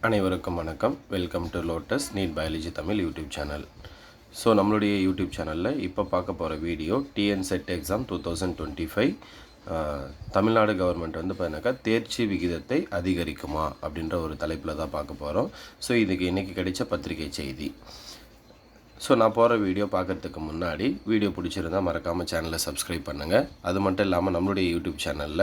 அனைவருக்கும் வணக்கம். Welcome to lotus NEET biology Tamil YouTube channel. So நம்மளுடைய யூடியூப் சேனலில் இப்போ பார்க்க போகிற video TN SET exam 2025 Tamil Nadu government வந்து பார்த்தீங்கன்னாக்கா தேர்ச்சி விகிதத்தை அதிகரிக்குமா அப்படின்ற ஒரு தலைப்பில் தான் பார்க்க போகிறோம். ஸோ இதுக்கு இன்றைக்கி கிடைச்ச பத்திரிகை செய்தி. ஸோ நான் போகிற வீடியோ பார்க்குறதுக்கு முன்னாடி வீடியோ பிடிச்சிருந்தால் மறக்காமல் சேனலை சப்ஸ்கிரைப் பண்ணுங்கள். அது மட்டும் இல்லாமல் நம்மளுடைய யூடியூப் சேனலில்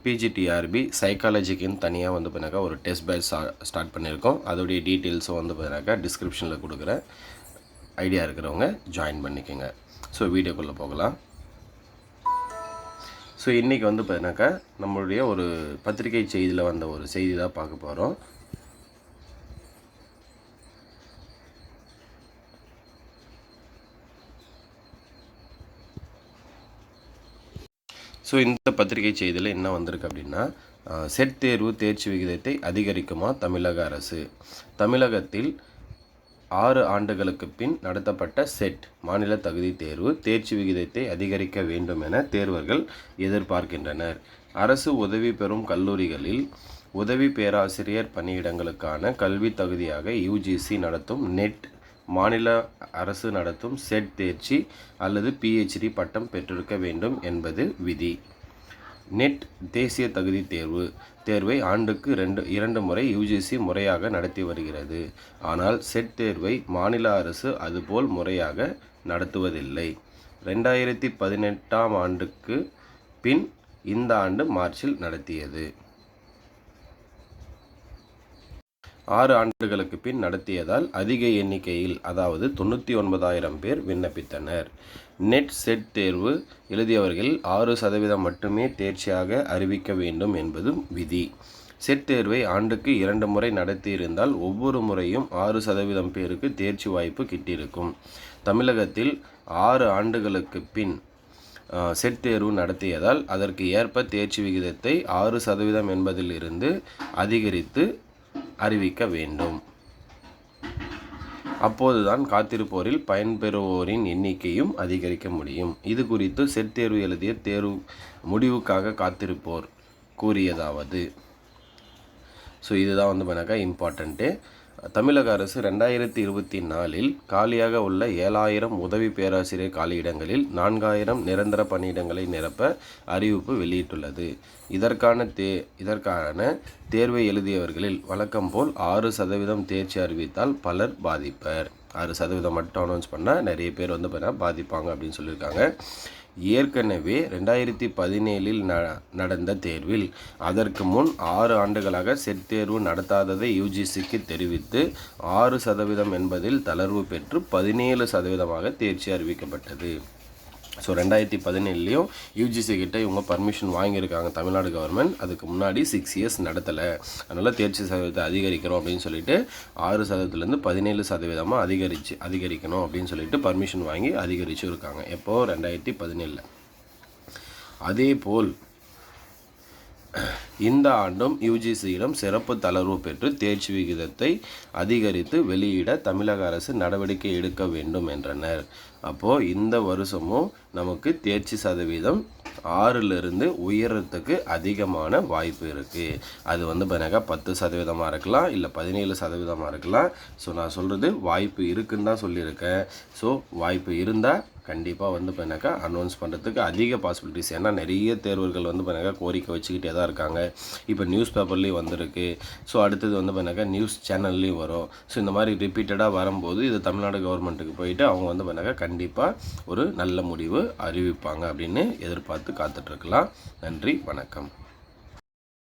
பிஜிடிஆர்பி சைக்காலஜிக்குன்னு தனியாக வந்து பார்த்தீங்கன்னாக்கா ஒரு டெஸ்ட் பேட்ச் ஸ்டார்ட் பண்ணியிருக்கோம். அதோடைய டீட்டெயில்ஸும் வந்து பார்த்தீங்கன்னாக்கா டிஸ்கிரிப்ஷனில் கொடுக்குறேன். ஐடியா இருக்கிறவங்க ஜாயின் பண்ணிக்கோங்க. ஸோ வீடியோக்குள்ளே போகலாம். ஸோ இன்றைக்கி வந்து பார்த்தீங்கன்னாக்கா நம்மளுடைய ஒரு பத்திரிகை செய்தியில் வந்த ஒரு செய்தி தான் பார்க்க போகிறோம். ஸோ இந்த பத்திரிகை செய்தியில் என்ன வந்திருக்கு அப்படின்னா, செட் தேர்வு தேர்ச்சி விகிதத்தை அதிகரிக்குமா தமிழக அரசு? தமிழகத்தில் 6 ஆண்டுகளுக்கு பின் நடத்தப்பட்ட செட் மாநில தகுதி தேர்வு தேர்ச்சி விகிதத்தை அதிகரிக்க வேண்டும் என தேர்வர்கள் எதிர்பார்க்கின்றனர். அரசு உதவி பெறும் கல்லூரிகளில் உதவி பேராசிரியர் பணியிடங்களுக்கான கல்வி தகுதியாக யுஜிசி நடத்தும் நெட், மாநில அரசு நடத்தும் செட் தேர்ச்சி அல்லது பிஹெச்டி பட்டம் பெற்றிருக்க வேண்டும் என்பது விதி. நெட் தேசிய தகுதி தேர்வை ஆண்டுக்கு 2 முறை யுஜிசி முறையாக நடத்தி வருகிறது. ஆனால் செட் தேர்வை மாநில அரசு அதுபோல் முறையாக நடத்துவதில்லை. 2018ஆம் ஆண்டுக்கு பின் இந்த ஆண்டு மார்ச்சில் நடத்தியது. 6 ஆண்டுகளுக்கு பின் நடத்தியதால் அதிக எண்ணிக்கையில், அதாவது 99,000 பேர் விண்ணப்பித்தனர். நெட் செட் தேர்வு எழுதியவர்கள் 6% மட்டுமே தேர்ச்சியாக அறிவிக்க வேண்டும் என்பதும் விதி. செட் தேர்வை ஆண்டுக்கு 2 முறை நடத்தியிருந்தால் ஒவ்வொரு முறையும் 6% பேருக்கு தேர்ச்சி வாய்ப்பு கிட்டிருக்கும். தமிழகத்தில் 6 ஆண்டுகளுக்கு பின் செட் தேர்வு நடத்தியதால் அதற்கு ஏற்ப தேர்ச்சி விகிதத்தை 6% என்பதிலிருந்து அதிகரித்து அறிவிக்க வேண்டும். அப்போதுதான் காத்திருப்போரில் பயன்பெறுவோரின் எண்ணிக்கையும் அதிகரிக்க முடியும். இது குறித்து செட் தேர்வு எழுதிய தேர்வு முடிவுக்காக காத்திருப்போர் கூறியதாவது. ஸோ இதுதான் வந்து பண்ணாக்கா இம்பார்ட்டண்ட்டு. தமிழக அரசு 2024இல் காலியாக உள்ள 7,000 உதவி பேராசிரியர் காலியிடங்களில் 4,000 நிரந்தர பணியிடங்களை நிரப்ப அறிவிப்பு வெளியிட்டுள்ளது. இதற்கான தேர்வை எழுதியவர்களில் வழக்கம் போல் 6% தேர்ச்சி அறிவித்தால் பலர் பாதிப்பர். 6% மட்டும் அனௌன்ஸ் பண்ணால் நிறைய பேர் வந்து பாதிப்பாங்க அப்படின்னு சொல்லியிருக்காங்க. ஏற்கனவே 2017இல் நடந்த தேர்வில் அதற்கு முன் 6 ஆண்டுகளாக செட் தேர்வு நடத்தாததை யுஜிசிக்கு தெரிவித்து 6% என்பதில் தளர்வு பெற்று 17% தேர்ச்சி அறிவிக்கப்பட்டது. ஸோ 2017லேயும் யுஜிசி கிட்ட இவங்க பர்மிஷன் வாங்கியிருக்காங்க தமிழ்நாடு கவர்மெண்ட். அதுக்கு முன்னாடி 6 இயர்ஸ் நடத்தலை, அதனால் தேர்ச்சி சதவீதத்தை அதிகரிக்கிறோம் அப்படின்னு சொல்லிட்டு 6%லேருந்து 17% அதிகரிக்கணும் அப்படின்னு சொல்லிட்டு பர்மிஷன் வாங்கி அதிகரிச்சும் இருக்காங்க. எப்போது 2017. அதேபோல் இந்த ஆண்டும் யுஜிசியிடம் சிறப்பு தளர்வு பெற்று தேர்ச்சி விகிதத்தை அதிகரித்து வெளியிட தமிழக அரசு நடவடிக்கை எடுக்க வேண்டும் என்றனர். அப்போது இந்த வருஷமும் நமக்கு தேர்ச்சி சதவீதம் 6லிருந்து உயரத்துக்கு அதிகமான வாய்ப்பு இருக்குது. அது வந்து பார்த்தீங்கன்னா 10% இருக்கலாம், இல்லை 17% இருக்கலாம். ஸோ நான் சொல்கிறது வாய்ப்பு இருக்குன்னு தான் சொல்லியிருக்கேன். ஸோ வாய்ப்பு இருந்தால் கண்டிப்பாக வந்து பார்த்தீங்கன்னாக்கா அனௌன்ஸ் பண்ணுறதுக்கு அதிக பாசிபிலிட்டிஸ். ஏன்னா நிறைய தேர்வர்கள் வந்து பார்த்தீங்கன்னா கோரிக்கை வச்சுக்கிட்டே தான் இருக்காங்க. இப்போ நியூஸ் பேப்பர்லேயும் வந்திருக்கு. ஸோ அடுத்தது வந்து பார்த்தீங்கன்னாக்கா நியூஸ் சேனல்லையும் வரும். ஸோ இந்த மாதிரி ரிப்பீட்டடாக வரும்போது இது தமிழ்நாடு கவர்மெண்ட்டுக்கு போயிட்டு அவங்க வந்து பார்த்தீங்கன்னாக்கா கண்டிப்பாக ஒரு நல்ல முடிவு அறிவிப்பாங்க அப்படின்னு எதிர்பார்த்து காத்துட்ருக்கலாம். நன்றி, வணக்கம்.